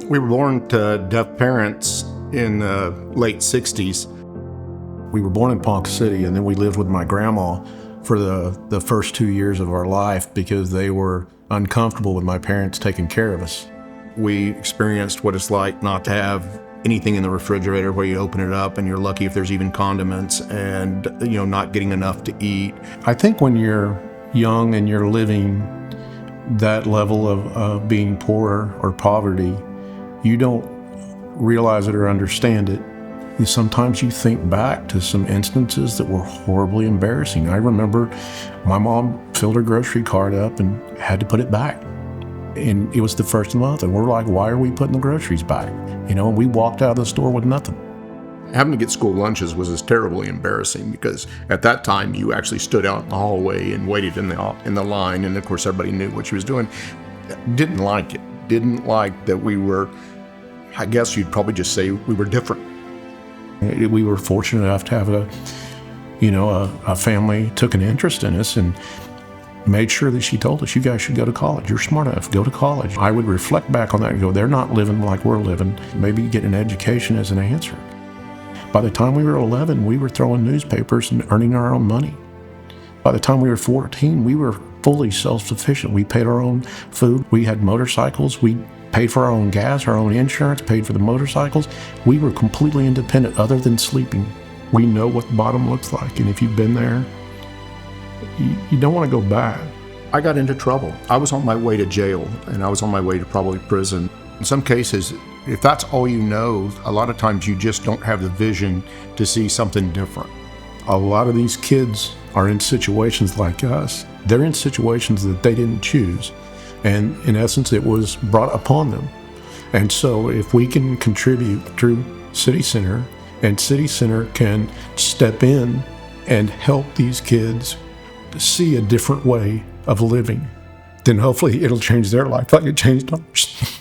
We were born to deaf parents in the late 60s. We were born in Ponca City, and then we lived with my grandma for the first 2 years of our life because they were uncomfortable with my parents taking care of us. We experienced what it's like not to have anything in the refrigerator where you open it up and you're lucky if there's even condiments, and not getting enough to eat. I think when you're young and you're living that level of being poor or poverty, you don't realize it or understand it. Sometimes you think back to some instances that were horribly embarrassing. I remember my mom filled her grocery cart up and had to put it back. And it was the first month, and we're like, why are we putting the groceries back? And we walked out of the store with nothing. Having to get school lunches was just terribly embarrassing because at that time you actually stood out in the hallway and waited in the line, and of course everybody knew what she was doing. Didn't like it. Didn't like that we were, I guess you'd probably just say we were different. We were fortunate enough to have a family took an interest in us and made sure that she told us, you guys should go to college. You're smart enough, go to college. I would reflect back on that and go, they're not living like we're living. Maybe get an education as an answer. By the time we were 11, we were throwing newspapers and earning our own money. By the time we were 14, we were fully self-sufficient. We paid our own food. We had motorcycles. We paid for our own gas, our own insurance, paid for the motorcycles. We were completely independent other than sleeping. We know what the bottom looks like, and if you've been there, you don't want to go back. I got into trouble. I was on my way to jail, and I was on my way to probably prison. In some cases, if that's all you know, a lot of times you just don't have the vision to see something different. A lot of these kids are in situations like us. They're in situations that they didn't choose. And in essence, it was brought upon them. And so if we can contribute through City Center, and City Center can step in and help these kids see a different way of living, then hopefully it'll change their life like it changed ours.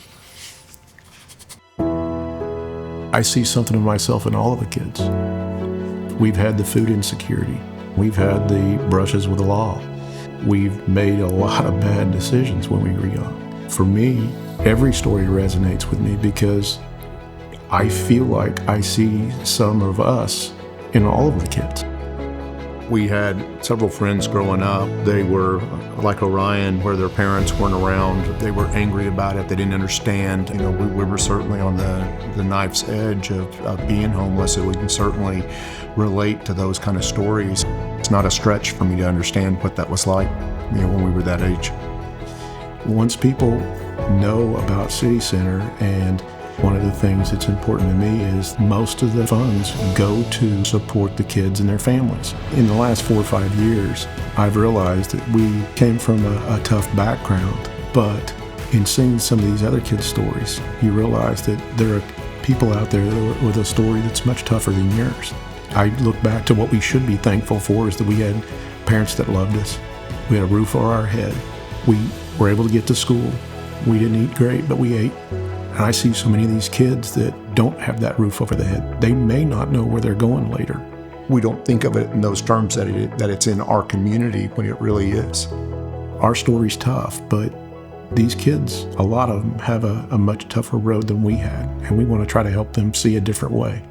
I see something of myself in all of the kids. We've had the food insecurity. We've had the brushes with the law. We've made a lot of bad decisions when we were young. For me, every story resonates with me because I feel like I see some of us in all of the kids. We had several friends growing up. They were like Orion, where their parents weren't around. They were angry about it. They didn't understand. We were certainly on the knife's edge of being homeless, so we can certainly relate to those kind of stories. It's not a stretch for me to understand what that was like, when we were that age. Once people know about City Center, and one of the things that's important to me is most of the funds go to support the kids and their families. In the last 4 or 5 years, I've realized that we came from a tough background, but in seeing some of these other kids' stories, you realize that there are people out there with a story that's much tougher than yours. I look back to what we should be thankful for is that we had parents that loved us. We had a roof over our head. We were able to get to school. We didn't eat great, but we ate. And I see so many of these kids that don't have that roof over their head. They may not know where they're going later. We don't think of it in those terms that it's in our community when it really is. Our story's tough, but these kids, a lot of them have a much tougher road than we had, and we want to try to help them see a different way.